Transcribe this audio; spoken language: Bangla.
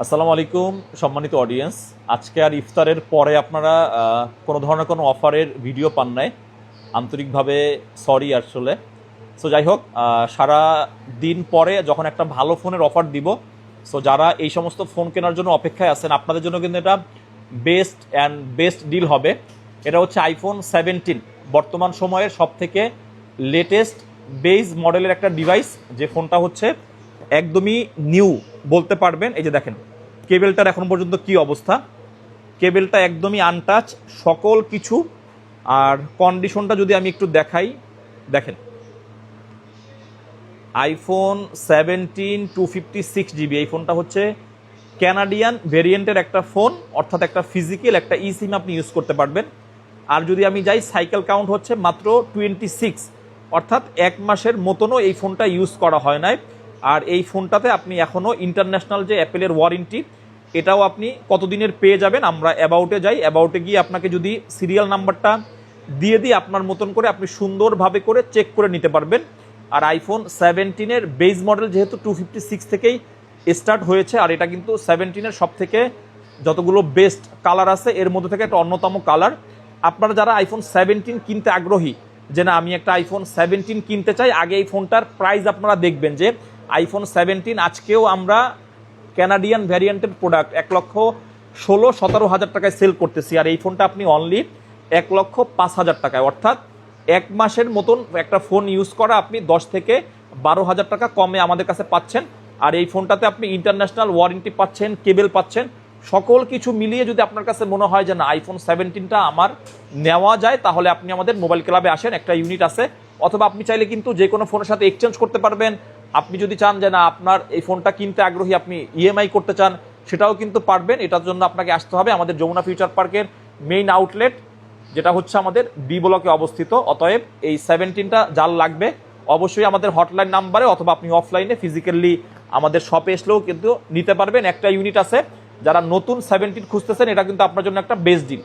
আসসালামু আলাইকুম সম্মানিত অডিয়েন্স। আজকে আর ইফতারের পরে আপনারা কোনো ধরনের কোনো অফারের ভিডিও পান নাই, আন্তরিকভাবে সরি আসলে। সো যাই হোক, সারা দিন পরে যখন একটা ভালো ফোনের অফার দিব, সো যারা এই সমস্ত ফোন কেনার জন্য অপেক্ষায় আছেন আপনাদের জন্য কিন্তু এটা বেস্ট ডিল হবে। এটা হচ্ছে আইফোন 17, বর্তমান সময়ের সব থেকে লেটেস্ট বেস মডেলের একটা ডিভাইস, যে ফোনটা হচ্ছে একদমই নিউ বলতে পারবেন। এই যে দেখেন কেবেলটার এখন পর্যন্ত কি অবস্থা, কেবেলটা একদমই আনটাচ, সকল কিছু। আর কন্ডিশনটা যদি আমি একটু দেখাই, দেখেন আইফোন 17 256 GB। এই ফোনটা হচ্ছে ক্যানাডিয়ান ভেরিয়েন্টের একটা ফোন, অর্থাৎ একটা ফিজিক্যাল একটা ই সিম আপনি ইউজ করতে পারবেন। আর যদি আমি যাই, সাইকেল কাউন্ট হচ্ছে মাত্র 26, অর্থাৎ 1 মাসের মতনও এই ফোনটা ইউজ করা হয় নাই। আর এই ফোনটাতে আপনি এখনও ইন্টারন্যাশনাল যে অ্যাপেলের ওয়ারেন্টি, এটাও আপনি কতদিনের পেয়ে যাবেন। আমরা অ্যাবাউটে যাই, অ্যাবাউটে গিয়ে আপনাকে যদি সিরিয়াল নাম্বারটা দিয়ে দিই, আপনার মতন করে আপনি সুন্দরভাবে করে চেক করে নিতে পারবেন। আর আইফোন 17-এর বেস মডেল যেহেতু 256 থেকেই স্টার্ট হয়েছে, আর এটা কিন্তু 17-এর সব থেকে যতগুলো বেস্ট কালার আছে এর মধ্যে থেকে একটা অন্যতম কালার। আপনারা যারা আইফোন 17 কিনতে আগ্রহী, যে না আমি একটা আইফোন 17 কিনতে চাই, আগে এই ফোনটার প্রাইস আপনারা দেখবেন যে আইফোন 17 আজকেও আমরা ক্যানাডিয়ান ভ্যারিয়েন্টের প্রোডাক্ট 1,16,17,000 টাকায় সেল করতেছি। আর এই ফোনটা আপনি অনলি 1,05,000 টাকায়, অর্থাৎ 1 মাসের মতন একটা ফোন ইউজ করা আপনি 10 থেকে 12,000 টাকা কমে আমাদের কাছে পাচ্ছেন। আর এই ফোনটাতে আপনি ইন্টারন্যাশনাল ওয়ারেন্টি পাচ্ছেন, কেবেল পাচ্ছেন, সকল কিছু মিলিয়ে যদি আপনার কাছে মনে হয় যে না আইফোন 17টা আমার নেওয়া যায়, তাহলে আপনি আমাদের মোবাইল ক্লাবে আসেন, একটা ইউনিট আছে। অথবা আপনি চাইলে কিন্তু যে কোনো ফোনের সাথে এক্সচেঞ্জ করতে পারবেন। আপনি যদি চান যে না আপনার এই ফোনটা কিনতে আগ্রহী, আপনি ইএমআই করতে চান, সেটাও কিন্তু পারবেন। এটার জন্য আপনাকে আসতে হবে আমাদের যমুনা ফিউচার পার্কের মেইন আউটলেট, যেটা হচ্ছে আমাদের বি ব্লকে অবস্থিত। অতএব এই 17টা যার লাগবে অবশ্যই আমাদের হটলাইন নাম্বারে, অথবা আপনি অফলাইনে ফিজিক্যালি আমাদের শপে এসলেও কিন্তু নিতে পারবেন। একটা ইউনিট আছে, যারা নতুন 17 খুঁজতেছেন, এটা কিন্তু আপনার জন্য একটা বেস্ট ডিল।